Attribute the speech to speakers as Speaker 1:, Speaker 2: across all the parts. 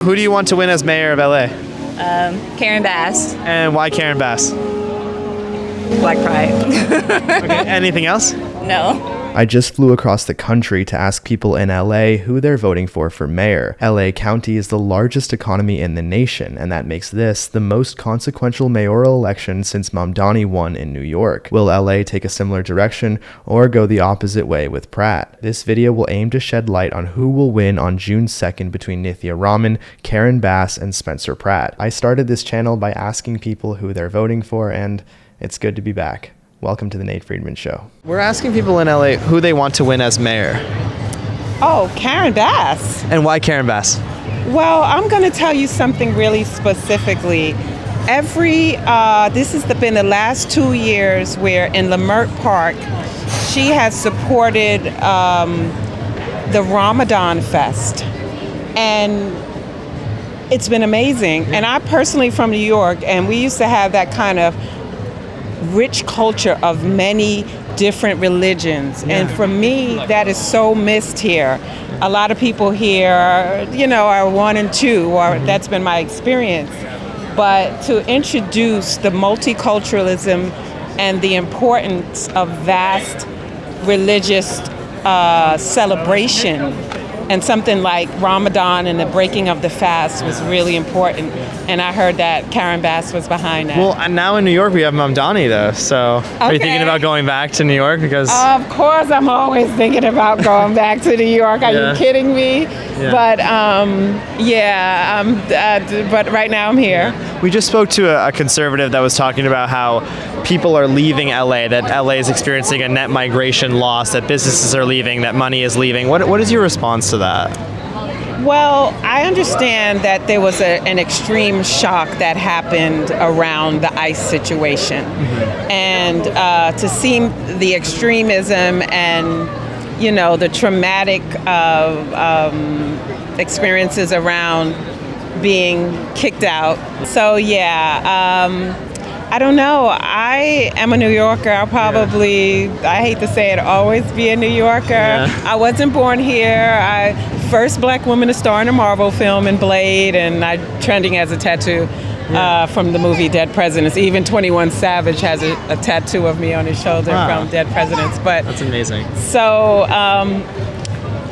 Speaker 1: Who do you want to win as mayor of LA?
Speaker 2: Karen Bass,
Speaker 1: And why Karen Bass?
Speaker 2: Black Pride.
Speaker 1: Okay, anything else?
Speaker 2: No.
Speaker 3: I just flew across the country to ask people in LA who they're voting for mayor. LA County is the largest economy in the nation, and that makes this the most consequential mayoral election since Mamdani won in New York. Will LA take a similar direction or go the opposite way with Pratt? This video will aim to shed light on who will win on June 2nd between Nithya Raman, Karen Bass, and Spencer Pratt. I started this channel by asking people who they're voting for, and it's good to be back. Welcome to the Nate Friedman Show.
Speaker 1: We're asking people in LA who they want to win as mayor.
Speaker 4: Oh, Karen Bass.
Speaker 1: And why Karen Bass?
Speaker 4: Well, I'm going to tell you something really specifically. This has been the last 2 years where in Leimert Park, she has supported the Ramadan Fest. And it's been amazing. And I personally from New York, and we used to have that kind of rich culture of many different religions. And for me, that is so missed here. A lot of people here, are one and two, or that's been my experience. But to introduce the multiculturalism and the importance of vast religious celebration and something like Ramadan and the breaking of the fast was really important. And I heard that Karen Bass was behind that.
Speaker 1: Well, and now in New York we have Mamdani though, so are you thinking about going back to New York? Because
Speaker 4: Of course, I'm always thinking about going back to New York. Are
Speaker 1: Yeah.
Speaker 4: you kidding me?
Speaker 1: Yeah.
Speaker 4: But but right now I'm here.
Speaker 1: we just spoke to a conservative that was talking about how people are leaving LA, that LA is experiencing a net migration loss, that businesses are leaving, that money is leaving. What is your response to that?
Speaker 4: Well, I understand that there was an extreme shock that happened around the ICE situation. And to see the extremism and, the traumatic experiences around being kicked out. So, I don't know. I am a New Yorker. I hate to say it, always be a New Yorker.
Speaker 1: Yeah.
Speaker 4: I wasn't born here. First black woman to star in a Marvel film in Blade, and I trending as a tattoo from the movie Dead Presidents. Even 21 Savage has a tattoo of me on his shoulder
Speaker 1: Wow.
Speaker 4: from Dead Presidents. But
Speaker 1: That's amazing.
Speaker 4: so,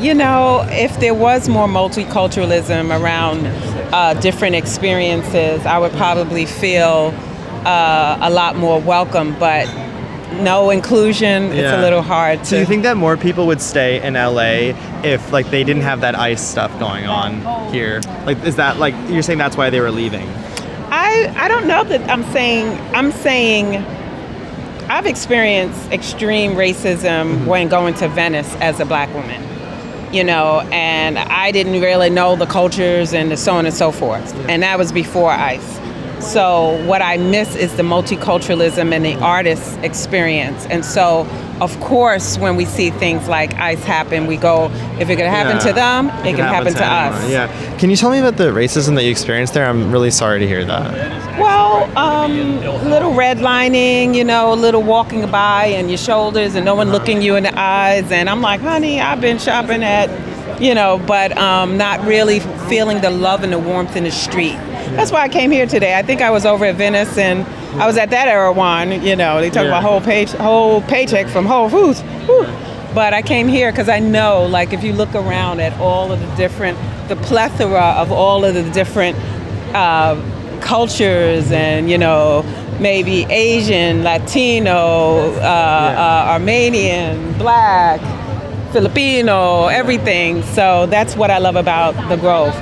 Speaker 4: if there was more multiculturalism around different experiences, I would probably feel a lot more welcome, but no inclusion, it's
Speaker 1: Yeah.
Speaker 4: a little hard to...
Speaker 1: Do you think that more people would stay in LA if they didn't have that ICE stuff going on here? Is that you're saying that's why they were leaving?
Speaker 4: I don't know that I'm saying I've experienced extreme racism when going to Venice as a black woman, and I didn't really know the cultures and so on and so forth. And that was before ICE. So what I miss is the multiculturalism and the artist experience. And so, of course, when we see things like ICE happen, we go, if it can happen to them, it can happen to us.
Speaker 1: anyone. Yeah. Can you tell me about the racism that you experienced there? I'm really sorry to hear that.
Speaker 4: Well, little redlining, a little walking by and your shoulders and no one looking you in the eyes. And I'm like, honey, I've been shopping at, but not really feeling the love and the warmth in the street. That's why I came here today. I think I was over at Venice and I was at that Erewhon, they talk about whole paycheck from Whole Foods. Whew. But I came here because I know, if you look around at all of the plethora of all of the different cultures and, maybe Asian, Latino, Armenian, Black, Filipino, everything. So that's what I love about the Grove.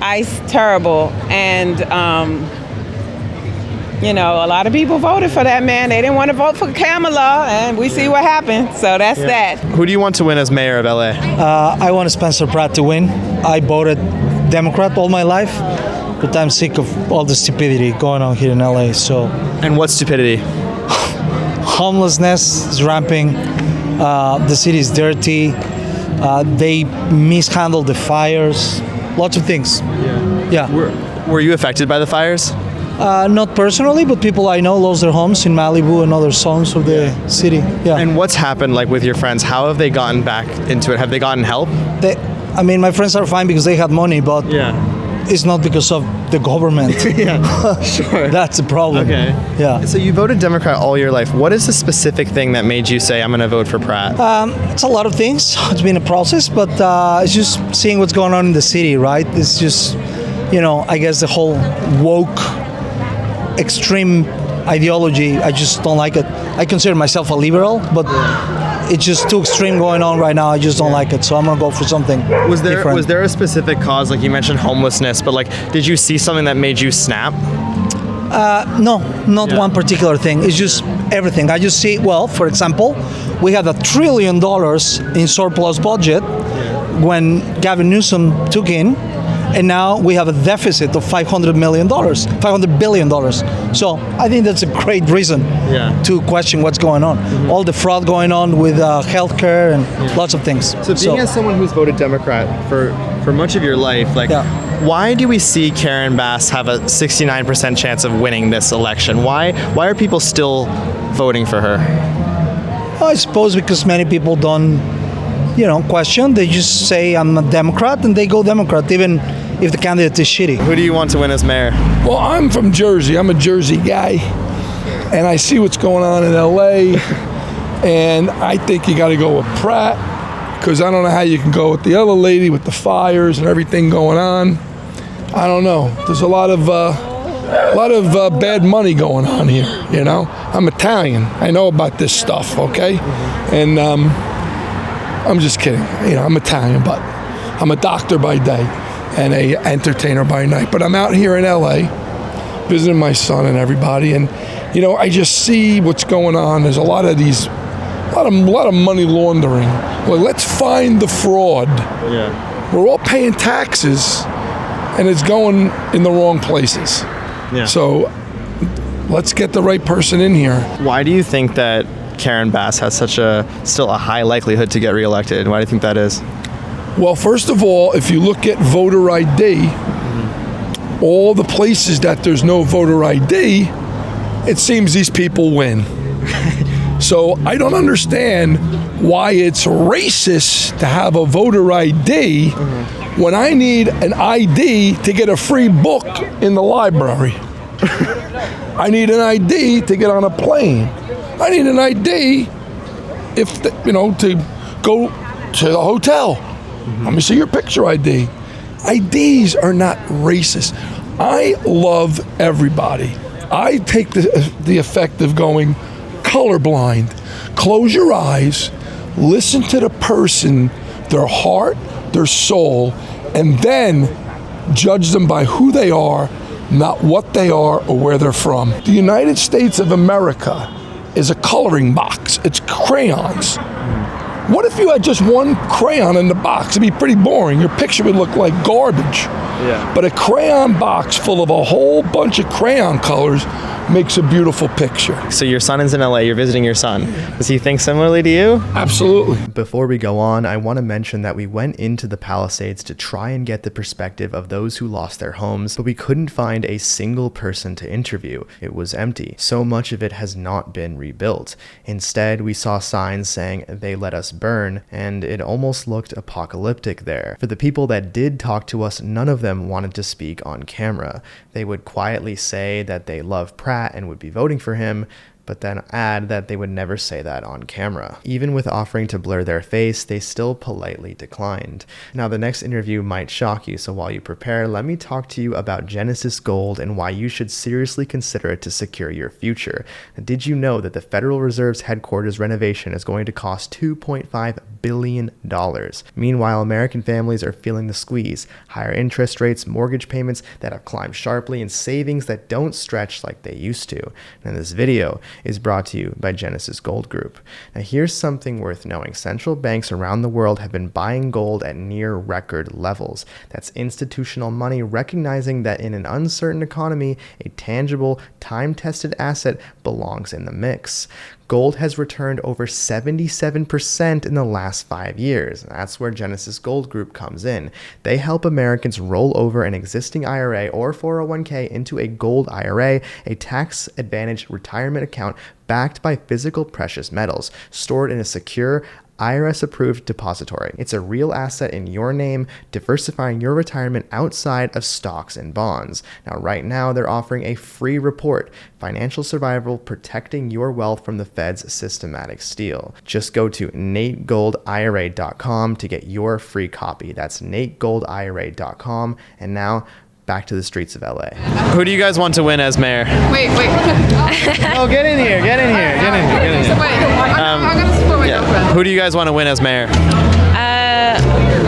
Speaker 4: ICE, terrible. And, a lot of people voted for that man. They didn't want to vote for Kamala, and we see what happened. So that's that.
Speaker 1: Who do you want to win as mayor of LA?
Speaker 5: I want Spencer Pratt to win. I voted Democrat all my life, but I'm sick of all the stupidity going on here in LA. So,
Speaker 1: And what stupidity?
Speaker 5: homelessness is ramping. The city is dirty. They mishandled the fires. Lots of things. Yeah.
Speaker 1: Were you affected by the fires?
Speaker 5: Not personally, but people I know lost their homes in Malibu and other zones of the city. Yeah.
Speaker 1: And what's happened with your friends? How have they gotten back into it? Have they gotten help?
Speaker 5: My friends are fine because they had money, but
Speaker 1: Yeah.
Speaker 5: it's not because of the government.
Speaker 1: Yeah, sure.
Speaker 5: That's the problem.
Speaker 1: Okay.
Speaker 5: Yeah.
Speaker 1: So you voted Democrat all your life. What is the specific thing that made you say, I'm going to vote for Pratt?
Speaker 5: It's a lot of things. It's been a process, but it's just seeing what's going on in the city, right? It's just, I guess the whole woke, extreme ideology, I just don't like it. I consider myself a liberal, but it's just too extreme going on right now. I just don't like it, so I'm gonna go for something different.
Speaker 1: Was there a specific cause, like you mentioned homelessness, but like, did you see something that made you snap?
Speaker 5: No, not one particular thing. It's just everything. I just see, well, for example, we had $1 trillion in surplus budget when Gavin Newsom took in, and now we have a deficit of $500 billion. So I think that's a great reason to question what's going on. All the fraud going on with healthcare and lots of things.
Speaker 1: So being as someone who's voted Democrat for much of your life, like, why do we see Karen Bass have a 69% chance of winning this election? Why are people still voting for her?
Speaker 5: I suppose because many people don't, question. They just say I'm a Democrat and they go Democrat, even if the candidate is shitty.
Speaker 1: Who do you want to win as mayor?
Speaker 6: Well, I'm from Jersey. I'm a Jersey guy. And I see what's going on in LA. And I think you got to go with Pratt, because I don't know how you can go with the other lady with the fires and everything going on. I don't know. There's a lot of bad money going on here, I'm Italian. I know about this stuff, okay? And I'm just kidding. I'm Italian, but I'm a doctor by day and a entertainer by night. But I'm out here in LA visiting my son and everybody, and I just see what's going on. There's a lot of money laundering. Well, let's find the fraud. Yeah. We're all paying taxes, and it's going in the wrong places. Yeah. So let's get the right person in here.
Speaker 1: Why do you think that Karen Bass has still a high likelihood to get reelected? Why do you think that is?
Speaker 6: Well, first of all, if you look at voter ID, all the places that there's no voter ID, it seems these people win. So I don't understand why it's racist to have a voter ID when I need an ID to get a free book in the library. I need an ID to get on a plane. I need an ID to go to the hotel. Let me see your picture ID. IDs are not racist. I love everybody. I take the effect of going colorblind. Close your eyes, listen to the person, their heart, their soul, and then judge them by who they are, not what they are or where they're from. The United States of America is a coloring box. It's crayons. What if you had just one crayon in the box? It'd be pretty boring. Your picture would look like garbage. Yeah. But a crayon box full of a whole bunch of crayon colors makes a beautiful picture.
Speaker 1: So your son is in LA, you're visiting your son. Does he think similarly to you?
Speaker 6: Absolutely.
Speaker 3: Before we go on, I want to mention that we went into the Palisades to try and get the perspective of those who lost their homes, but we couldn't find a single person to interview. It was empty. So much of it has not been rebuilt. Instead, we saw signs saying, "They let us burn," and it almost looked apocalyptic there. For the people that did talk to us, none of them wanted to speak on camera. They would quietly say that they love Pratt and would be voting for him, but then add that they would never say that on camera. Even with offering to blur their face, they still politely declined. Now, the next interview might shock you, so while you prepare, let me talk to you about Genesis Gold and why you should seriously consider it to secure your future. Did you know that the Federal Reserve's headquarters renovation is going to cost $2.5 billion? Meanwhile, American families are feeling the squeeze. Higher interest rates, mortgage payments that have climbed sharply, and savings that don't stretch like they used to. And this video is brought to you by Genesis Gold Group. Now, here's something worth knowing. Central banks around the world have been buying gold at near record levels. That's institutional money recognizing that in an uncertain economy, a tangible, time-tested asset belongs in the mix. Gold has returned over 77% in the last 5 years. That's where Genesis Gold Group comes in. They help Americans roll over an existing IRA or 401k into a gold IRA, a tax-advantaged retirement account backed by physical precious metals, stored in a secure, IRS-approved depository. It's a real asset in your name, diversifying your retirement outside of stocks and bonds. Now, right now, they're offering a free report, Financial Survival: Protecting Your Wealth from the Fed's Systematic Steal. Just go to nategoldira.com to get your free copy. That's nategoldira.com. And now, back to the streets of LA.
Speaker 1: Who do you guys want to win as mayor?
Speaker 7: Wait.
Speaker 1: Oh, get in here. Get in here.
Speaker 7: Wait, I'm gonna support my girlfriend.
Speaker 1: Who do you guys want to win as mayor?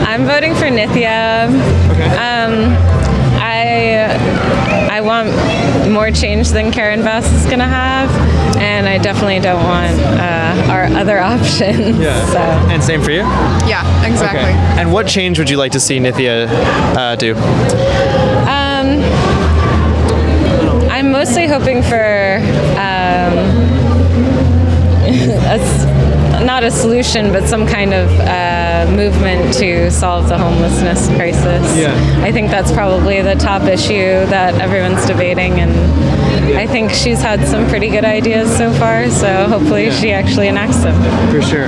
Speaker 2: I'm voting for Nithya. I want more change than Karen Bass is going to have, and I definitely don't want our other options. So.
Speaker 1: And same for you?
Speaker 7: Yeah, exactly.
Speaker 1: And what change would you like to see Nithya do?
Speaker 2: I'm mostly hoping for not a solution, but some kind of movement to solve the homelessness crisis.
Speaker 1: Yeah.
Speaker 2: I think that's probably the top issue that everyone's debating, and I think she's had some pretty good ideas so far, so hopefully she actually enacts them.
Speaker 1: For sure.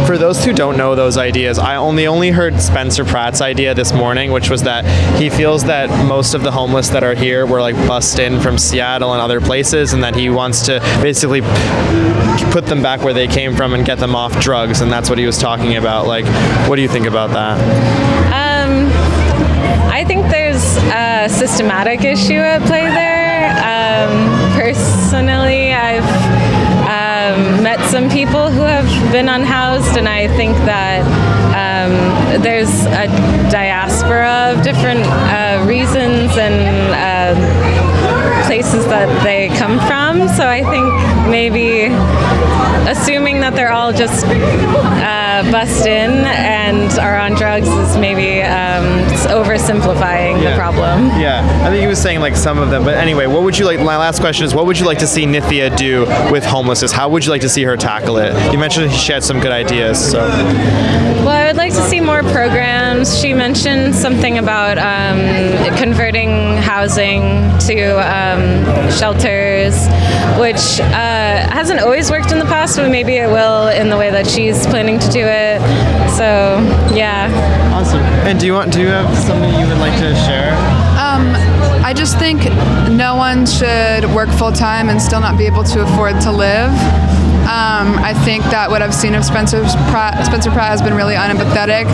Speaker 1: For those who don't know those ideas, I only heard Spencer Pratt's idea this morning, which was that he feels that most of the homeless that are here were like bussed in from Seattle and other places, and that he wants to basically put them back where they came from and get them off drugs, and that's what he was talking about. Like, what do you think about that?
Speaker 2: I think there's a systematic issue at play there. Personally, I've met some people who have been unhoused, and I think that there's a diaspora of different reasons and places that they come from. So I think maybe assuming that they're all just bussed in and are on drugs is maybe oversimplifying the problem.
Speaker 1: Yeah, I think he was saying like some of them, but anyway, what would you like? My last question is, what would you like to see Nithya do with homelessness? How would you like to see her tackle it? You mentioned she had some good ideas, so.
Speaker 2: Well, I would like to see more programs. She mentioned something about converting housing to shelters, which hasn't always worked in the past, but maybe it will in the way that she's planning to do it. So, yeah.
Speaker 1: Awesome. And do you have something you would like to share?
Speaker 7: I just think no one should work full time and still not be able to afford to live. I think that what I've seen of Spencer Pratt has been really unempathetic.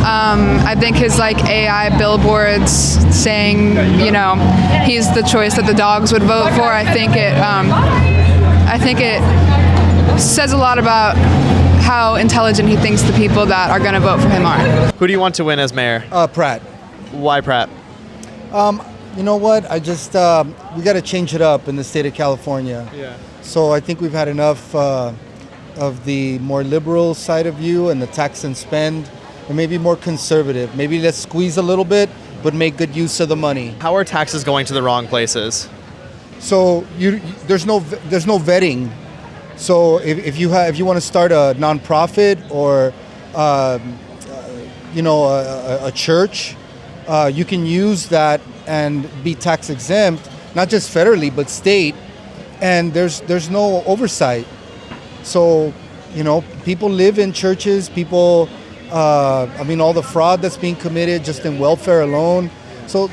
Speaker 7: I think his like AI billboards saying, he's the choice that the dogs would vote for. I think it says a lot about how intelligent he thinks the people that are going to vote for him are.
Speaker 1: Who do you want to win as mayor?
Speaker 8: Pratt.
Speaker 1: Why Pratt?
Speaker 8: You know what? I just we got to change it up in the state of California.
Speaker 1: Yeah.
Speaker 8: So I think we've had enough of the more liberal side of you and the tax and spend, and maybe more conservative. Maybe let's squeeze a little bit, but make good use of the money.
Speaker 1: How are taxes going to the wrong places?
Speaker 8: So there's no vetting. So if you want to start a nonprofit or a church, you can use that and be tax exempt, not just federally but state, and there's no oversight. So people live in churches. People, all the fraud that's being committed just in welfare alone. So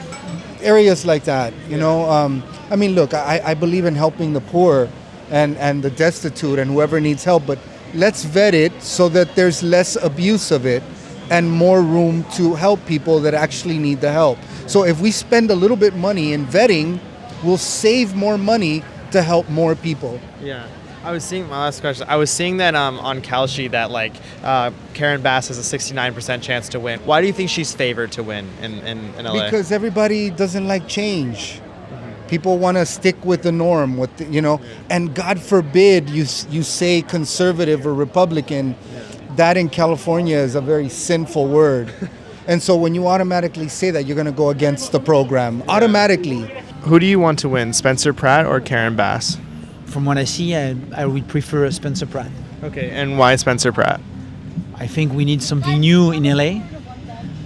Speaker 8: areas like that, look, I believe in helping the poor and the destitute and whoever needs help, but let's vet it so that there's less abuse of it and more room to help people that actually need the help. So if we spend a little bit money in vetting, we'll save more money to help more people.
Speaker 1: Yeah. I was seeing that on Kalshi that Karen Bass has a 69% chance to win. Why do you think she's favored to win in LA?
Speaker 8: Because everybody doesn't like change. People want to stick with the norm, and God forbid you say conservative or Republican. That in California is a very sinful word. And so when you automatically say that, you're going to go against the program automatically.
Speaker 1: Who do you want to win, Spencer Pratt or Karen Bass?
Speaker 5: From what I see, I would prefer Spencer Pratt.
Speaker 1: Okay, and why Spencer Pratt?
Speaker 5: I think we need something new in LA.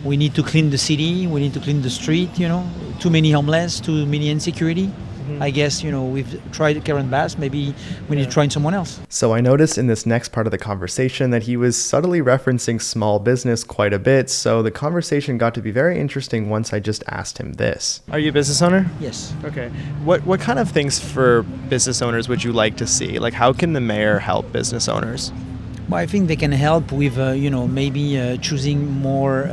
Speaker 5: We need to clean the city. We need to clean the street. Too many homeless, too many insecurity.
Speaker 9: I guess, we've tried Karen Bass. Maybe we need to try someone else.
Speaker 3: So I noticed in this next part of the conversation that he was subtly referencing small business quite a bit. So the conversation got to be very interesting once I just asked him this.
Speaker 1: Are you a business owner?
Speaker 9: Yes.
Speaker 1: Okay. What kind of things for business owners would you like to see? Like, how can the mayor help business owners?
Speaker 9: Well, I think they can help with, maybe choosing more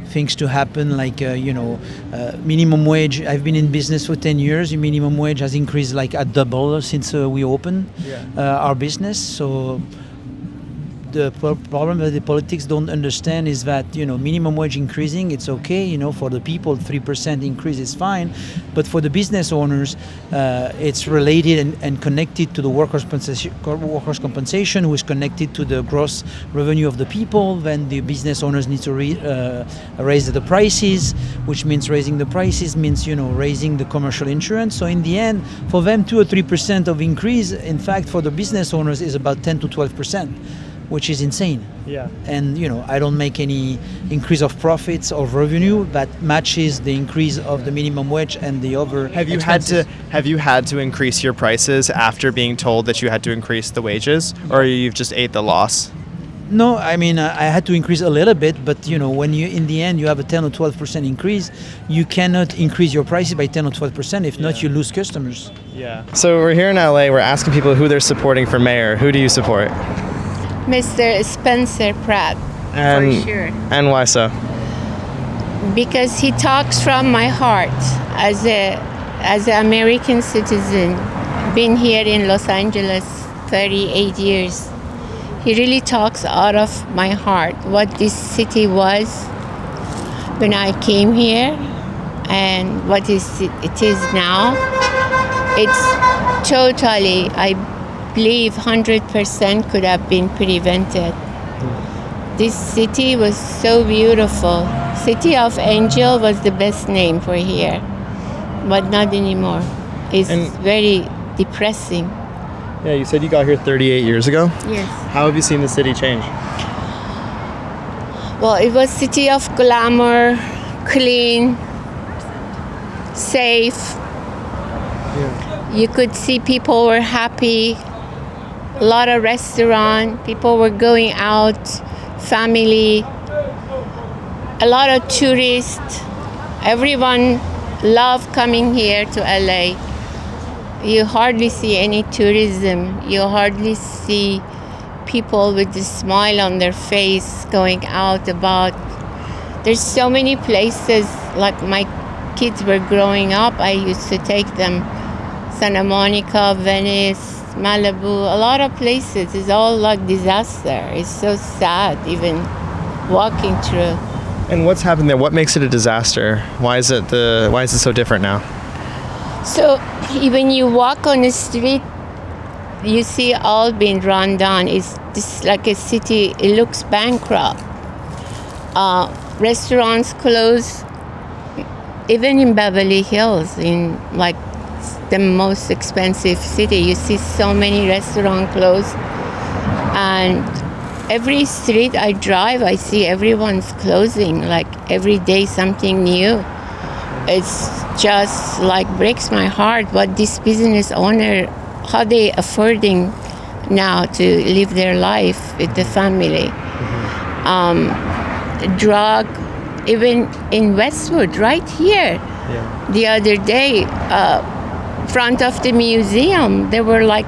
Speaker 9: things to happen, like, minimum wage. I've been in business for 10 years. The minimum wage has increased like at double since we opened our business. So the problem that the politics don't understand is that, minimum wage increasing, it's okay, for the people, 3% increase is fine. But for the business owners, it's related and connected to the workers' compensation, who is connected to the gross revenue of the people. Then the business owners need to raise the prices, which means raising the prices means, raising the commercial insurance. So in the end, for them, 2 or 3% of increase, in fact, for the business owners is about 10 to 12%. Which is insane.
Speaker 1: Yeah.
Speaker 9: And I don't make any increase of profits or revenue that matches the increase of the minimum wage and the other expenses.
Speaker 1: Have you had to increase your prices after being told that you had to increase the wages, or you've just ate the loss?
Speaker 9: No, I mean, I had to increase a little bit, but when you, in the end, you have a 10 or 12% increase, you cannot increase your prices by 10 or 12%. If not, you lose customers.
Speaker 1: Yeah. So we're here in LA, we're asking people who they're supporting for mayor. Who do you support?
Speaker 10: Mr. Spencer Pratt, for sure.
Speaker 1: And why so?
Speaker 10: Because he talks from my heart as an American citizen, been here in Los Angeles 38 years. He really talks out of my heart what this city was when I came here and what it is now. It's totally, I believe 100% could have been prevented. This city was so beautiful. City of Angel was the best name for here, but not anymore. It's very depressing.
Speaker 1: Yeah, you said you got here 38 years ago?
Speaker 10: Yes.
Speaker 1: How have you seen the city change?
Speaker 10: Well, it was city of glamour, clean, safe. Yeah. You could see people were happy. A lot of restaurant, people were going out, family, a lot of tourists. Everyone loved coming here to LA. You hardly see any tourism. You hardly see people with a smile on their face going out about. There's so many places, like my kids were growing up, I used to take them. Santa Monica, Venice, Malibu, a lot of places. It's all like disaster. It's so sad even walking through.
Speaker 1: And what's happened there? What makes it a disaster? Why is it so different now?
Speaker 10: So when you walk on the street, you see all being run down. It's just like a city. It looks bankrupt. Restaurants close. Even in Beverly Hills, in like the most expensive city, you see so many restaurants closed. And every street I drive, I see everyone's closing. Like every day something new. It's just like breaks my heart what this business owner, how they affording now to live their life with the family. Drug, even in Westwood, right here. Yeah. The other day, front of the museum, there were like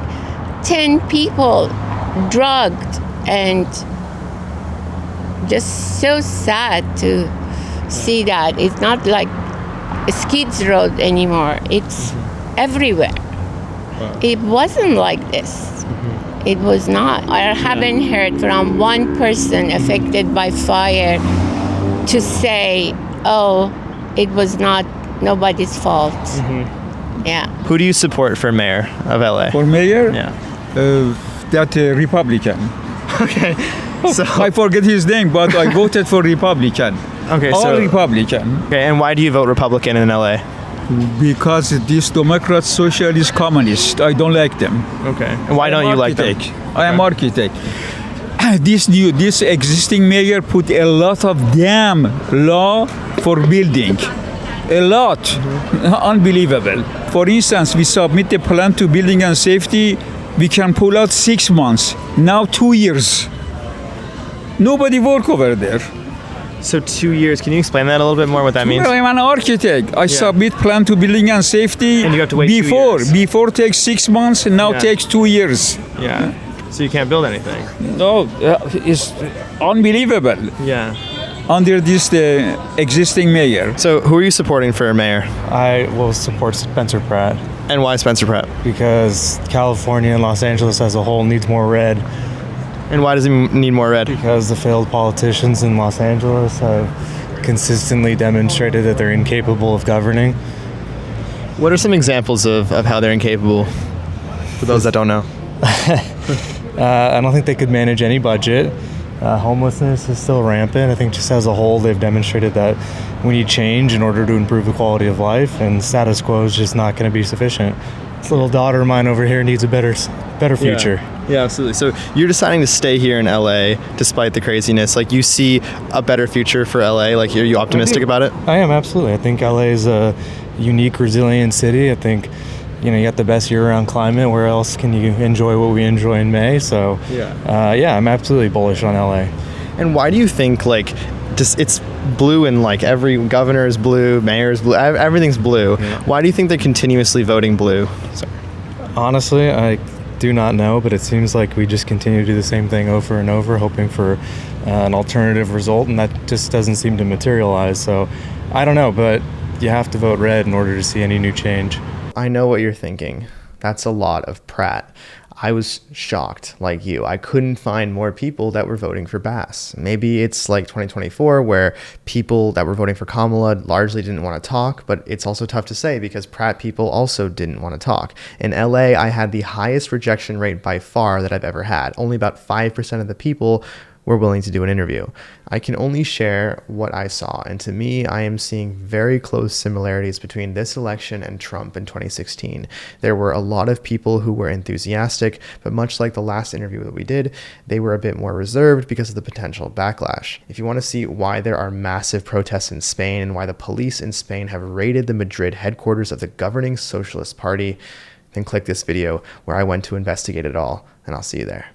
Speaker 10: 10 people drugged, and just so sad to see that. It's not like Skids Road anymore. It's everywhere. Wow. It wasn't like this. It was not. I haven't heard from one person affected by fire to say, oh, it was not nobody's fault. Yeah.
Speaker 1: Who do you support for mayor of LA?
Speaker 11: For mayor?
Speaker 1: Yeah.
Speaker 11: That Republican.
Speaker 1: Okay. So
Speaker 11: I forget his name, but I voted for Republican.
Speaker 1: Okay,
Speaker 11: All Republican.
Speaker 1: Okay, and why do you vote Republican in LA?
Speaker 11: Because these Democrats, socialist, communist, I don't like them.
Speaker 1: Okay. And why don't you like them?
Speaker 11: I am architect. This existing mayor put a lot of damn law for building. A lot. Unbelievable. For instance, we submit the plan to building and safety. We can pull out 6 months. Now 2 years. Nobody work over there.
Speaker 1: So 2 years. Can you explain that a little bit more? What that means?
Speaker 11: Well, I'm an architect. I submit plan to building and safety.
Speaker 1: And you have to wait 2 years.
Speaker 11: Before takes 6 months, and now takes 2 years.
Speaker 1: Yeah. So you can't build anything.
Speaker 11: No, it's unbelievable.
Speaker 1: Yeah.
Speaker 11: Under this the existing mayor.
Speaker 1: So who are you supporting for mayor?
Speaker 12: I will support Spencer Pratt
Speaker 1: And why Spencer Pratt?
Speaker 12: because California and Los Angeles as a whole needs more red.
Speaker 1: And why does he need more red?
Speaker 12: Because the failed politicians in Los Angeles have consistently demonstrated that they're incapable of governing.
Speaker 1: What are some examples of how they're incapable? For those that don't know.
Speaker 12: I don't think they could manage any budget. Homelessness is still rampant. I think just as a whole, they've demonstrated that we need change in order to improve the quality of life, and status quo is just not going to be sufficient. This little daughter of mine over here needs a better future.
Speaker 1: Yeah, absolutely. So you're deciding to stay here in LA despite the craziness. Like, you see a better future for LA? Like, are you optimistic about it?
Speaker 12: I am, absolutely. I think LA is a unique, resilient city. I think, you know, you got the best year-round climate. Where else can you enjoy what we enjoy in May? So, I'm absolutely bullish on LA.
Speaker 1: And why do you think, like, just it's blue and like every governor is blue, mayor is blue, everything's blue. Yeah. Why do you think they're continuously voting blue? Sorry.
Speaker 12: Honestly, I do not know, but it seems like we just continue to do the same thing over and over, hoping for an alternative result, and that just doesn't seem to materialize. So I don't know, but you have to vote red in order to see any new change.
Speaker 3: I know what you're thinking. That's a lot of Pratt. I was shocked, like you. I couldn't find more people that were voting for Bass. Maybe it's like 2024 where people that were voting for Kamala largely didn't want to talk, but it's also tough to say because Pratt people also didn't want to talk. In LA, I had the highest rejection rate by far that I've ever had. Only about 5% of the people were willing to do an interview. I can only share what I saw, and to me, I am seeing very close similarities between this election and Trump in 2016. There were a lot of people who were enthusiastic, but much like the last interview that we did, they were a bit more reserved because of the potential backlash. If you want to see why there are massive protests in Spain and why the police in Spain have raided the Madrid headquarters of the governing Socialist Party, then click this video where I went to investigate it all, and I'll see you there.